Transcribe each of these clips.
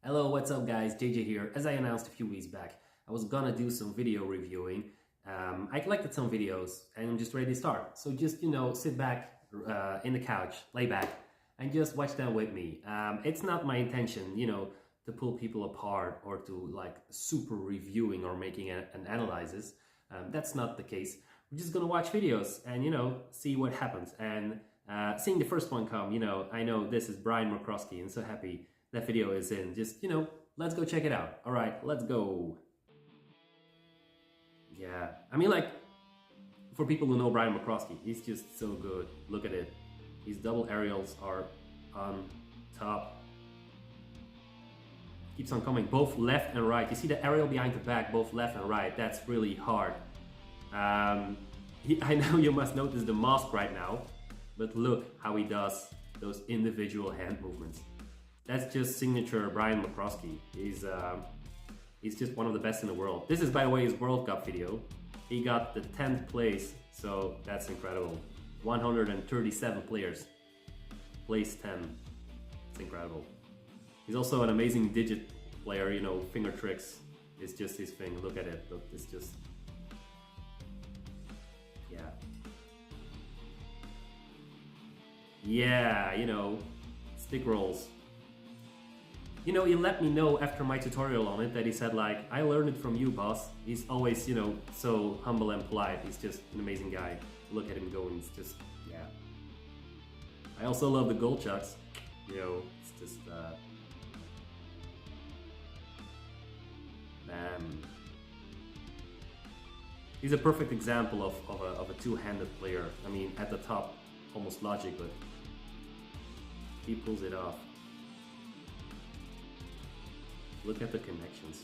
Hello, what's up guys, JJ here. As I announced a few weeks back, I was gonna do some video reviewing. I collected some videos and I'm just ready to start. So just, sit back in the couch, lay back, and just watch them with me. It's not my intention, to pull people apart or to like super reviewing or making an analysis. That's not the case. We're just gonna watch videos and, see what happens. And seeing the first one come, I know this is Brian McCroskey and so happy that video is in. Just, let's go check it out. All right, let's go. Yeah, I mean, like, for people who know Brian McCroskey, he's just so good. Look at it. His double aerials are on top. Keeps on coming, both left and right. You see the aerial behind the back, both left and right. That's really hard. I know you must notice the mask right now, but look how he does those individual hand movements. That's just signature Brian McCroskey. He's just one of the best in the world. This is, by the way, his World Cup video. He got the 10th place, so that's incredible. 137 players, place 10. It's incredible. He's also an amazing digit player, finger tricks is just his thing. Look at it, look, it's just, yeah. Yeah, stick rolls. He let me know after my tutorial on it that he said, like, I learned it from you, boss. He's always, so humble and polite. He's just an amazing guy. Look at him going, it's just, yeah. I also love the goal chucks. It's just, man. He's a perfect example of a two-handed player. I mean, at the top, almost logic, but he pulls it off. Look at the connections.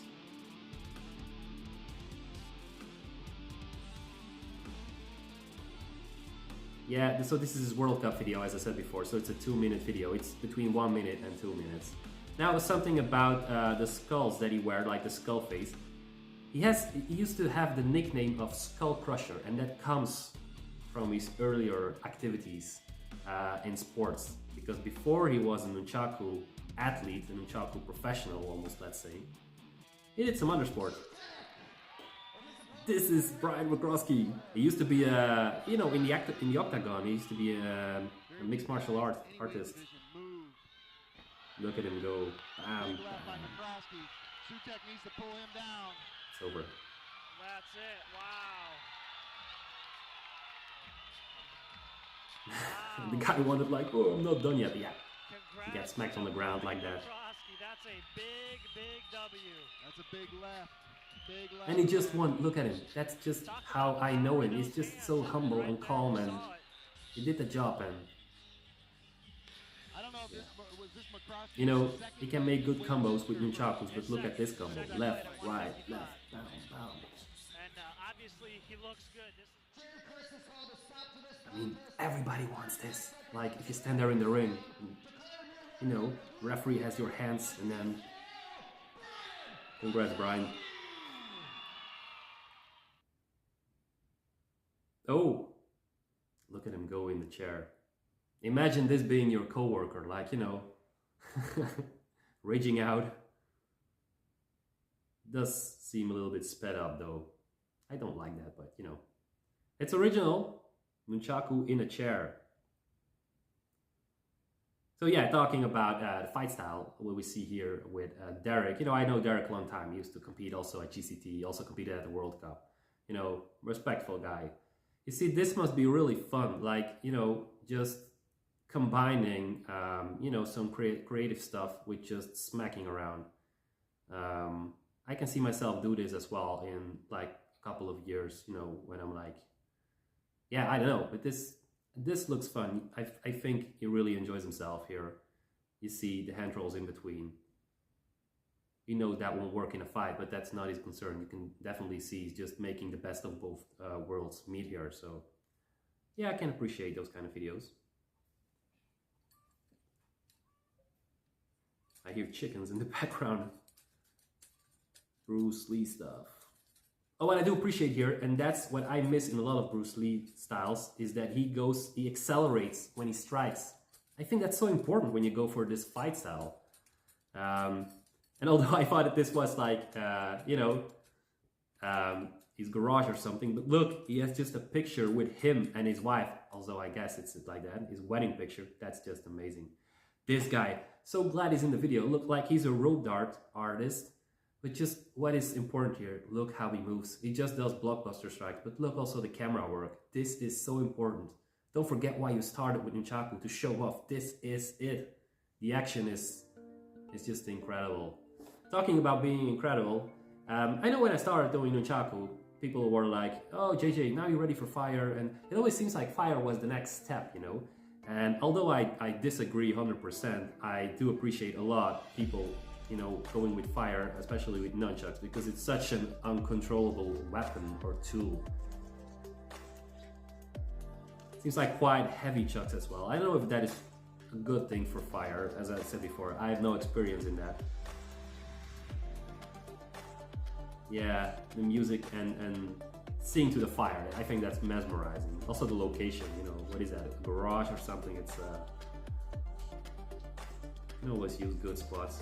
Yeah, so this is his World Cup video, as I said before, so it's a 2-minute video. It's between 1 minute and 2 minutes. Now, something about the skulls that he wears, like the skull face. He used to have the nickname of Skull Crusher, and that comes from his earlier activities in sports. Because before he was a Nunchaku athlete, a Nunchaku professional almost, let's say, he did some other sport. This is Brian McCroskey. He used to be a, in the octagon, he used to be a mixed martial artist. Look at him go. Bam, bam. needs to pull him down. It's over. That's it. Wow. The guy wanted like, oh, I'm not done yet. Yeah. He gets smacked on the ground like that. That's a big W. That's a big left. And he just won. Look at him. That's just how I know him. He's just so humble and calm, and he did the job. And he can make good combos with Nunchakus, but look at this combo: left, right, left, bam, bam. And obviously he looks good. I mean, everybody wants this. Like, if you stand there in the ring, and, referee has your hands, and then congrats, Brian. Oh, look at him go in the chair. Imagine this being your coworker, like, raging out. Does seem a little bit sped up, though. I don't like that, but, it's original. Nunchaku in a chair. So yeah, talking about the fight style, what we see here with Derek. I know Derek a long time. He used to compete also at GCT. He also competed at the World Cup. Respectful guy. You see, this must be really fun. Like, just combining, some creative stuff with just smacking around. I can see myself do this as well in like a couple of years, when I'm like, yeah, I don't know, but this looks fun. I think he really enjoys himself here. You see the hand rolls in between. That won't work in a fight, but that's not his concern. You can definitely see he's just making the best of both worlds meet here. So yeah, I can appreciate those kind of videos. I hear chickens in the background. Bruce Lee stuff. Oh, what I do appreciate here, and that's what I miss in a lot of Bruce Lee styles, is that he accelerates when he strikes. I think that's so important when you go for this fight style. And although I thought that this was like, his garage or something, but look, he has just a picture with him and his wife. Also, I guess it's like that, his wedding picture. That's just amazing. This guy, so glad he's in the video. Look like he's a road dart artist. But just what is important here, look how he moves. He just does blockbuster strikes, but look also the camera work. This is so important. Don't forget why you started with Nunchaku, to show off. This is it. The action is just incredible. Talking about being incredible, I know when I started doing Nunchaku, people were like, oh JJ, now you're ready for fire, and it always seems like fire was the next step, you know? And although I disagree 100%, I do appreciate a lot people, you know, going with fire, especially with nunchucks, because it's such an uncontrollable weapon or tool. Seems like quite heavy chucks as well. I don't know if that is a good thing for fire, as I said before. I have no experience in that. Yeah, the music and seeing to the fire, I think that's mesmerizing. Also the location, you know, what is that, a garage or something? It's you can always use good spots.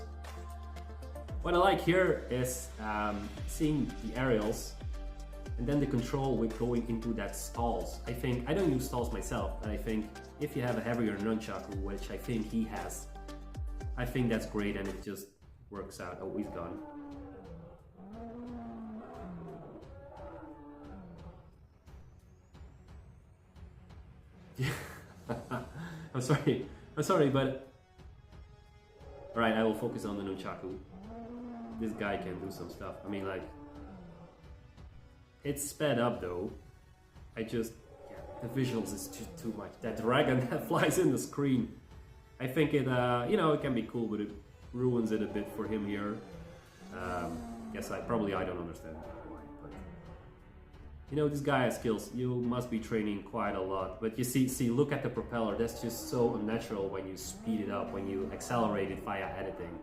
What I like here is seeing the aerials and then the control with going into that stalls. I think, I don't use stalls myself, but I think if you have a heavier nunchaku, which I think he has, I think that's great and it just works out. Oh, he's gone. I'm sorry, but alright, I will focus on the nunchaku. This guy can do some stuff. I mean, like, it's sped up though. The visuals is just too much. That dragon that flies in the screen, I think it, you know, it can be cool, but it ruins it a bit for him here. Guess I don't understand why, but you know, this guy has skills. You must be training quite a lot. But you see, look at the propeller. That's just so unnatural when you speed it up, when you accelerate it via editing.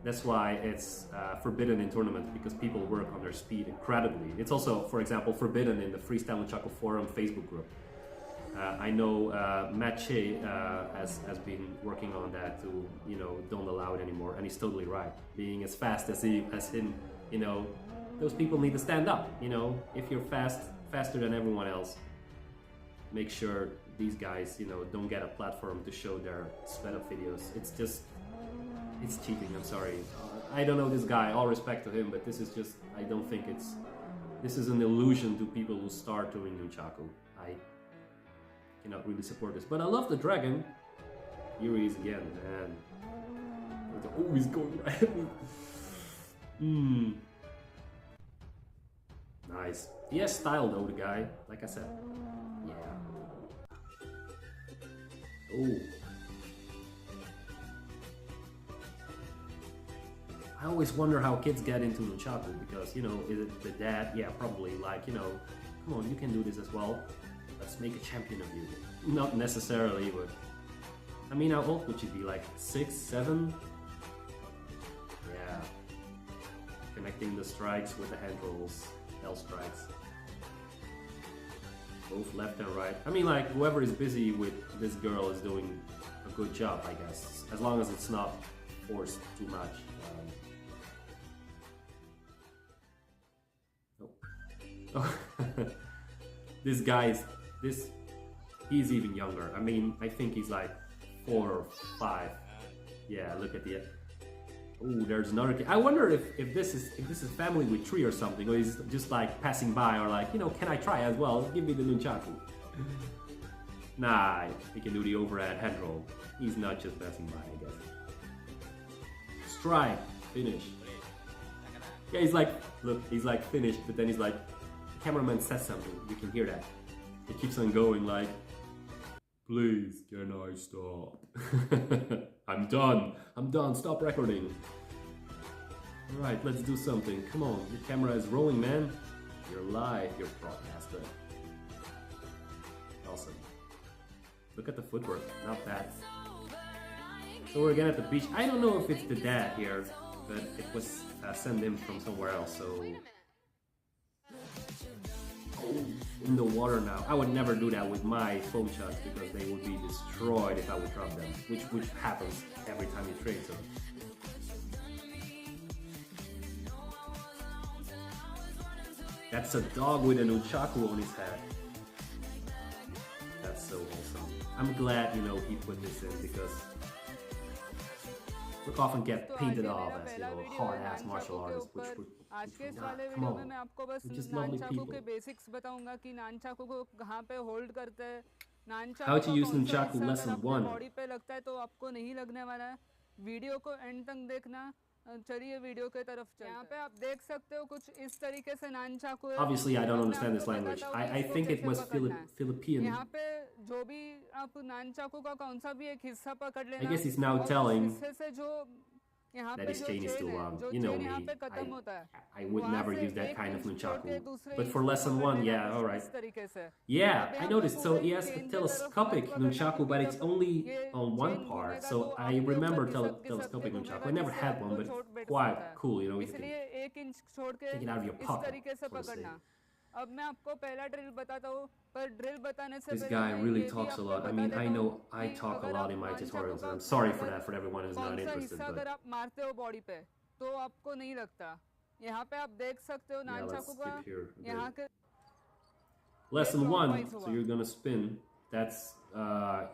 That's why it's forbidden in tournaments, because people work on their speed incredibly. It's also, for example, forbidden in the Freestyle Nunchaku Forum Facebook group. I know Matt Shea has been working on that to, you know, don't allow it anymore, and he's totally right. Being as fast as him, you know, those people need to stand up. You know, if you're faster than everyone else, make sure these guys, you know, don't get a platform to show their sped up videos. It's cheating. I'm sorry. I don't know this guy. All respect to him, but this is just, I don't think this is an illusion to people who start doing Nunchaku. I cannot really support this, but I love the dragon. Yuri is again, man. Oh, he's going right at me. Nice. He has style though, the guy. Like I said. Yeah. Oh. I always wonder how kids get into Nunchaku, because, you know, is it the dad? Yeah, probably, like, you know, come on, you can do this as well. Let's make a champion of you. Not necessarily, but I mean, how old would you be? Like 6, 7? Yeah. Connecting the strikes with the hand rolls, L strikes. Both left and right. I mean, like, whoever is busy with this girl is doing a good job, I guess. As long as it's not forced too much. Oh. This guy is, he's even younger. I mean, I think he's like 4 or 5. Yeah, look at the. Oh, there's another kid. I wonder if this is family with 3 or something, or he's just like passing by, or like, you know, can I try as well? Give me the nunchaku. Nah, he can do the overhead head roll. He's not just passing by, I guess. Strike, finish. Yeah, he's like, look, he's like finished, but then he's like, the cameraman says something. You can hear that. It keeps on going, like, please, can I stop? I'm done, stop recording. Alright, let's do something. Come on, the camera is rolling, man. You're live, you're broadcaster. Awesome. Look at the footwork, not bad. So we're again at the beach. I don't know if it's the dad here, but it was sent in from somewhere else, so... Oh, in the water now. I would never do that with my foam chucks, because they would be destroyed if I would drop them, which happens every time you trade, so... That's a dog with a Nunchaku on his head. That's so awesome. I'm glad, you know, he put this in because we often get painted off as, you know, hard-ass martial artists, which आज के इस not. वाले Come video में on. मैं आपको बस We're just lovely nunchaku people. के basics बताऊंगा कि नानचाकू को कहाँ पे होल्ड करते हैं, How नानचाकू to का use कौन सा Nunchaku हिस्सा lesson अगर अपने 1. बॉडी पे लगता है तो आपको नहीं लगने वाला है। वीडियो को एंड तक देखना। चलिए वीडियो के तरफ चलते हैं। यहाँ पे आप देख सकते हो कुछ इस तरीके से नानचाकू है। Obviously, I don't अब मैं understand आपको this language. बताता हूँ कि I इसको think it कैसे was पकड़ना है। Philippine. यहाँ पे जो भी आप नानचाकू का कौन सा भी एक हिस्सा पकड़ लेना। I guess he's now और उस telling हिस्से से जो यहाँ that पे his जो chain is चेन too है, long. जो You know चेन यहाँ me. पे खत्म होता है, I would वहाँ never से use that एक kind of इंच छोड़ के Nunchaku. दूसरे But इंच for को lesson पकड़ 1, लेना yeah, कुछ alright. इस तरीके से। Yeah, अब I यहाँ noticed. पे So पूरे he has a चेन के तरफ telescopic मत पकड़ना Nunchaku, but क्योंकि it's जब only ये on one चेन part. घूमेगा So तो I आपके ऊपर remember घिसक telescopic के Nunchaku. घूमेगा I never जिससे had one, आपको but चोट it's बैठ quite सकता है। cool, you know. You can इसलिए एक इंच छोड़ के take it out of your इस pocket, तरीके से so to say. पकड़ना। अब मैं आपको पहला ड्रिल बताता हूँ, पर ड्रिल बताने से This पहले guy मैं really ये भी talks a आपको lot. I बता mean, देता I हूँ know I कि talk a अगर lot आप in my नानचाकू tutorials, का and I'm sorry for अगर that for everyone who's कौन not सा interested. हिस्सा But अगर आप मारते हो बॉडी पे तो आपको नहीं लगता। यहाँ पे आप देख सकते हो yeah, let's नानचाकू का skip here. यहाँ के Lesson 1. clockwise So हुआ। you're gonna spin. That's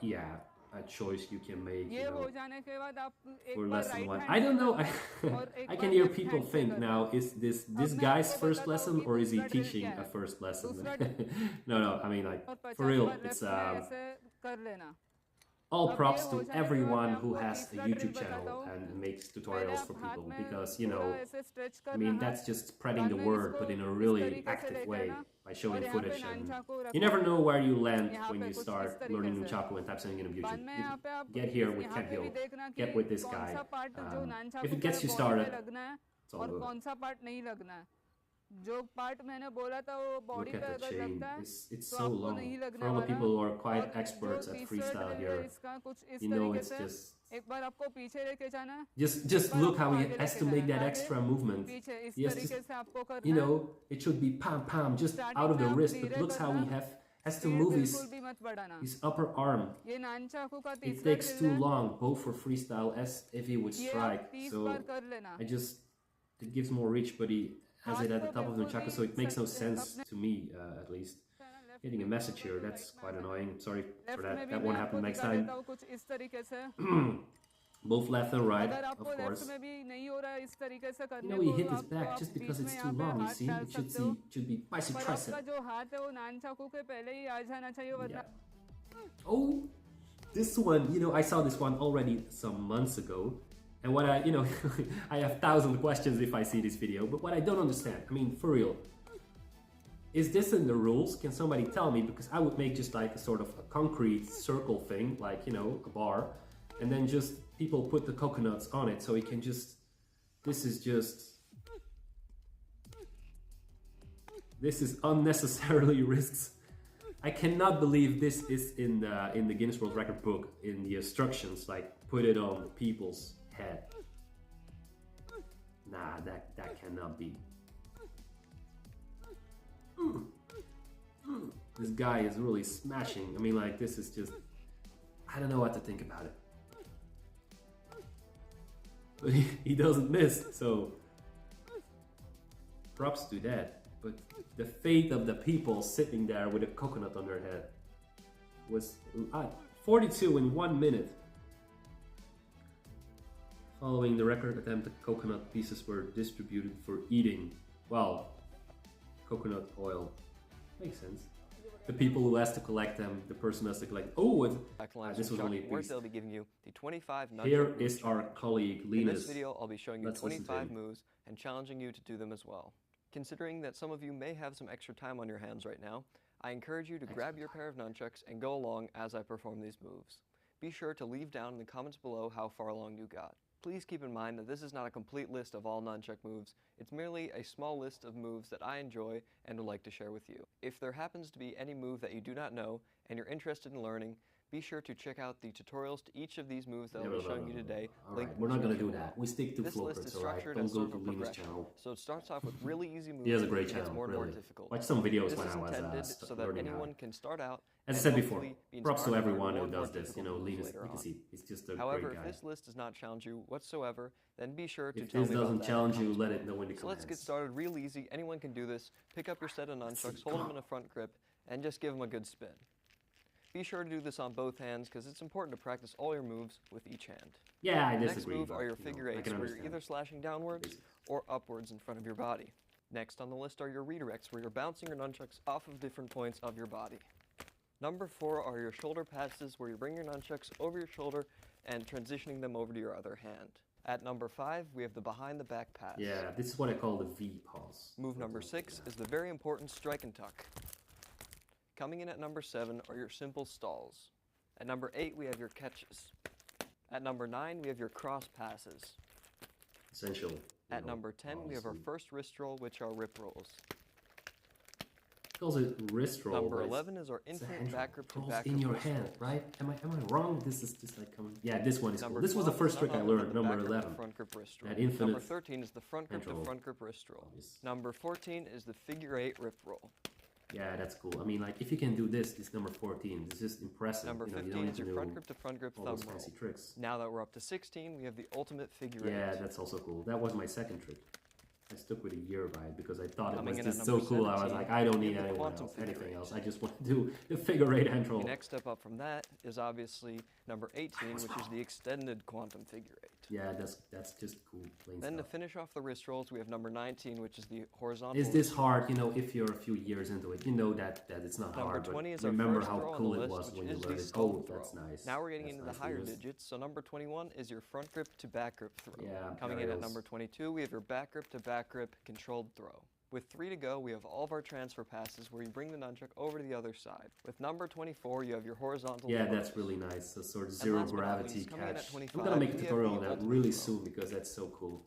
yeah, a choice you can make. ये You हो know. जाने के बाद आप एक For bar lesson right 1. Hand I don't know. और एक I bar can hear left people hand से think करना। now, is this अब मैं guy's आपको first बताता हूँ lesson कि or is he दूसरा ड्रिल teaching क्या a है। first lesson? दूसरा No, I mean, like, और for 50 real, bar it's left में ऐसे कर लेना। all अब props ये हो to जाने के बाद everyone मैं who आपको has a तीसरा ड्रिल YouTube बताता channel हूँ। and makes पहले tutorials आप for हाथ people में because, you know, थोड़ा ऐसे स्ट्रेच I करना mean, हाथ, that's just spreading the बाद में word, इसको but in a इस really तरीके से active लेके way आना by और showing यहाँ पे footage. And नानचाकू you रखना never है know where you land यहाँ when पे you कुछ start इस तरीके learning से। Nunchaku and type something in बाद YouTube. में यहाँ पे आप Get here with यहाँ Ken पे भी Hill. देखना कि Get with this कौन guy. सा पार्ट जो If नानचाकू it के gets you बॉडी started, पे लगना है it's all और good. कौन सा पार्ट नहीं लगना है। जो पार्ट मैंने बोला था वो बॉडी Look पे at the अगर chain. लगता है It's तो so आपको long. नहीं लगने For all the वाला। people who are और quite जो experts at तीसरा freestyle ड्रिल है here, इसका कुछ इस you know तरीके it's से just एक बार आपको पीछे लेके जाना है, just बार look आपको how he आगे has लेके to make जाना that है, extra आगे movement. पीछे इस He has तरीके to, से आपको you करना है। know, it should be pam just out starting of में the आप wrist, but धीरे looks how करना, he has to speed move बिल्कुल भी मत बढ़ाना। his upper arm. ये नानचाकू का It तीसरा takes ड्रिल too है, long, both for freestyle as if he would ये आप strike. 30 So बार कर लेना। it gives more reach, but he has it at the top of the Nunchaku, so it makes no sense to me, at least. Getting a message here, that's quite annoying. Sorry for left में that. भी That मैं won't आपको happen next दिखा time. देता हूँ कुछ इस तरीके से। Both left and right, अगर of आपको लेफ्ट course. में भी नहीं हो रहा है इस तरीके से You करने know, he को hit his आप back just because beach it's में too यहाँ पे long, you हाथ see? डाल It should सकते हो, be bicep पर आपका tricep. जो हाथ है वो नानचाकू के पहले ही आ जाना चाहिए वरना। Oh, this one, you know, I saw this one already some months ago. And what I, you know, I have 1,000 questions if I see this video, but what I don't understand, I mean, for real, is this in the rules? Can somebody tell me? Because I would make just like a sort of a concrete circle thing, like, you know, a bar, and then just people put the coconuts on it so we can just, this is unnecessarily risks. I cannot believe this is in the Guinness World Record book, in the instructions, like put it on people's head. Nah, that cannot be. This guy is really smashing. I mean, like, this is just, I don't know what to think about it. But he doesn't miss, so props to that. But the fate of the people sitting there with a coconut on their head was 42 in 1 minute. Following the record attempt, the coconut pieces were distributed for eating. Well, coconut oil. Makes sense. The people who has to collect them, the person has to collect. Oh, this was only a piece. They'll be giving you the 25 Here is our colleague Lenas. In this video, I'll be showing you Let's listen to 25 him. moves and challenging you to do them as well. Considering that some of you may have some extra time on your hands right now, I encourage you to grab your pair of nunchucks and go along as I perform these moves. Be sure to leave down in the comments below how far along you got. Please keep in mind that this is not a complete list of all nunchuck moves. It's merely a small list of moves that I enjoy and would like to share with you. If there happens to be any move that you do not know and you're interested in learning, Be sure to check out the tutorials to each of these moves that I'll be showing you today. Alright, we're not going to do that. We stick to Flowtrickers, alright? Don't go to Lenas channel. So it starts off with really easy moves. He has a great and channel, gets more and more really. difficult. Watch some videos This when is I was intended so that learning anyone how. can start out. As I and said before, hopefully be props to inspired to learn everyone more who and more does this. You know, difficult moves Lenas, later you can on. see, he's just a However, great if guy. this list does not challenge you whatsoever, then be sure to If tell this me about doesn't that challenge in the you, let comments it know in the below. So comments. let's get started real easy. Anyone can do this. Pick up your set of nunchucks, hold them in a front grip, and just give them a good spin. Be sure to do this on both hands because it's important to practice all your moves with each hand. Yeah, I The next disagree. move but, are your you know, figure I eights, can where you're understand. either slashing downwards or upwards in front of your body. Next on the list are your redirects, where you're bouncing your nunchucks off of different points of your body. Number 4 are your shoulder passes, where you bring your nunchucks over your shoulder and transitioning them over to your other hand. At number 5, we have the behind the back pass. Yeah, this is what I call the V pause. Move number 6 is the very important strike and tuck. Coming in at number 7 are your simple stalls. At number 8, we have your catches. At number 9, we have your cross passes. Essential. At number 10, we have our obviously. first wrist roll, which are rip rolls. Calls it wrist roll. Number but 11 is our it's a infinite hand roll. back grip to Rolls back in grip your wrist hand, rolls. right? Am I wrong? This is just like coming. Yeah, this one is cool. Number This was the 12 first is trick I none other learned. than the Number back grip to 11. front grip wrist roll. That infinite Number 13 is the front grip hand to roll. front grip wrist roll. Obvious. Number 14 is the figure 8 rip roll. Yeah, that's cool. I mean, like, if you can do this, it's number 14. It's just impressive. Number you know, you 15 don't is need your to front know grip to front grip all thumb those roll. fancy tricks. Now that we're up to 16, we have the ultimate figure 8. Yeah, that's also cool. That was my second trick. I stuck with a Yuri vibe because I thought it Coming was in at just so number cool. I was 17, like, I don't we need have the anyone quantum else, figure anything eight. else. I just want to do the figure 8 hand roll. The next step up from that is obviously number 18, which is the extended quantum figure 8. Yeah, that's just cool. Plain Then to stuff. finish off the wrist rolls, we have number 19, which is the horizontal. Is this hard? You know, if you're a few years into it, you know that it's not Number hard. 20 But is our remember first how throw on cool the it list, was which when you is the learned it. skull Oh, throw. that's nice. Now we're getting That's into nice the higher to use. digits, so number 21 is your front grip to back grip throw. Yeah, Coming in at aerials. number 22, we have your back grip to back grip controlled throw. With 3 to go, we have all of our transfer passes where you bring the nunchuck over to the other side. With number 24, you have your horizontal Yeah, throws. that's really nice. A sort of And zero last but not gravity least, coming in at catch. I'm 25, gonna make a we have tutorial the on that ultimate really throw. soon because that's so cool.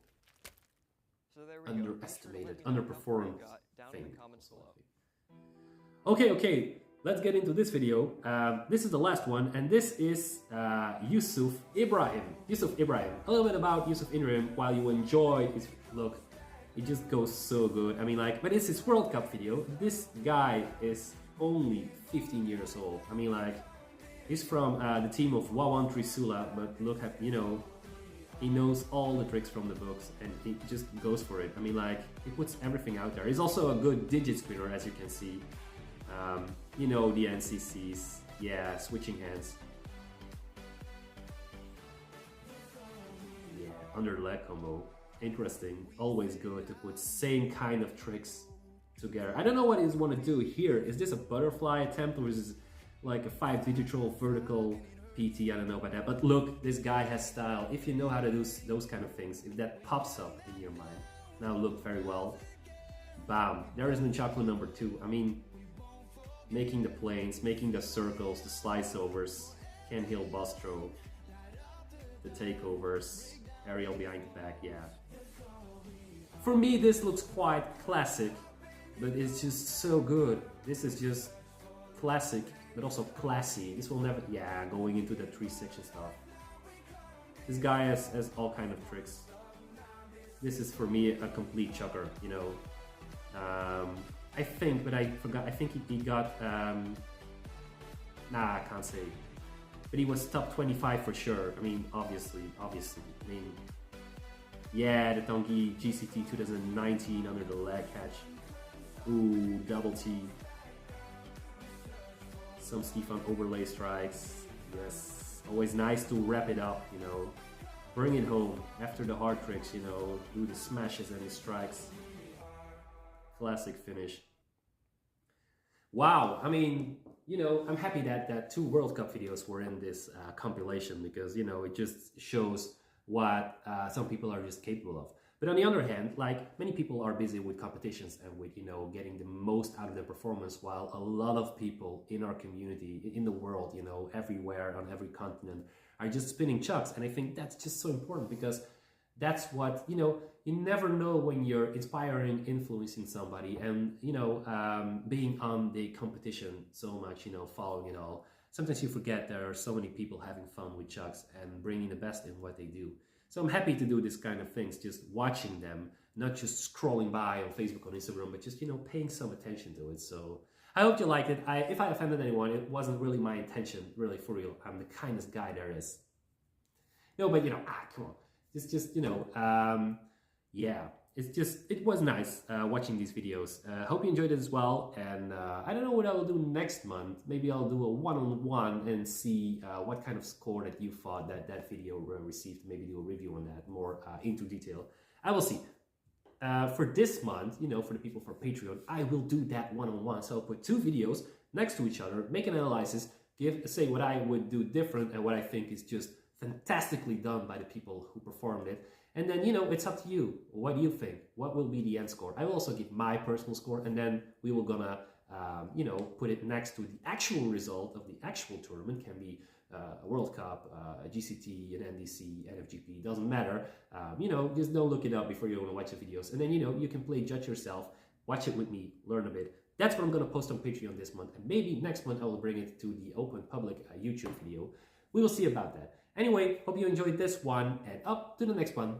So there we go. Be sure to let Underestimated, me know how far you underperformed got down thing. in the comments below. Okay, let's get into this video. This is the last one, and this is Yusuf Ibrahim. Yusuf Ibrahim. A little bit about Yusuf Ibrahim while you enjoy his look. It just goes so good. I mean, like, but it's his World Cup video. This guy is only 15 years old. I mean, like, he's from the team of Wawan Trisula, but look at, you know, he knows all the tricks from the books and he just goes for it. I mean, like, he puts everything out there. He's also a good digit spinner, as you can see. You know, the NCCs, yeah, switching hands. Yeah, under leg combo. Interesting, always good to put same kind of tricks together. I don't know what he's want to do here. Is this a butterfly attempt or is this like a 5-digital vertical PT? I don't know about that. But look, this guy has style. If you know how to do those kind of things, if that pops up in your mind. Now look very well. Bam, there is Nunchaku number 2. I mean, making the planes, making the circles, the slice overs, Ken Hill Bostro, the takeovers, aerial behind the back, yeah. For me, this looks quite classic, but it's just so good. This is just classic, but also classy. This will never, yeah, going into the 3-section stuff. This guy has all kind of tricks. This is for me a complete chucker, you know. I think, but I forgot, I think he got, nah, I can't say. But he was top 25 for sure. I mean, obviously. I mean, yeah, the Tongi GCT 2019 under the leg catch. Ooh, double T. Some Stefan overlay strikes. Yes, always nice to wrap it up, you know. Bring it home after the hard tricks, you know. Do the smashes and the strikes. Classic finish. Wow, I mean, you know, I'm happy that 2 World Cup videos were in this compilation because, you know, it just shows what some people are just capable of. But on the other hand, like, many people are busy with competitions and with, you know, getting the most out of their performance, while a lot of people in our community, in the world, you know, everywhere, on every continent, are just spinning chucks. And I think that's just so important because that's what, you know, you never know when you're inspiring, influencing somebody and, you know, being on the competition so much, you know, following it all. sometimes you forget there are so many people having fun with chucks and bringing the best in what they do. So I'm happy to do this kind of things, just watching them, not just scrolling by on Facebook, on Instagram, but just, paying some attention to it. So I hope you liked it. If I offended anyone, it wasn't really my intention, really, for real. I'm the kindest guy there is. No, but, come on. It's just, yeah. It was nice watching these videos. Hope you enjoyed it as well. And I don't know what I will do next month. Maybe I'll do a one-on-one and see what kind of score that you thought that video received. Maybe do a review on that more into detail. I will see. For this month, for the people for Patreon, I will do that one-on-one. So I'll put 2 videos next to each other, make an analysis, say what I would do different and what I think is just fantastically done by the people who performed it. And then, it's up to you. What do you think? What will be the end score? I will also give my personal score, and then we will gonna, put it next to the actual result of the actual tournament. Can be a World Cup, a GCT, an NDC, NFGP, doesn't matter. Just don't look it up before you want to watch the videos. And then, you can play judge yourself, watch it with me, learn a bit. That's what I'm gonna post on Patreon this month. And maybe next month I will bring it to the open public YouTube video. We will see about that. Anyway, hope you enjoyed this one, and up to the next one.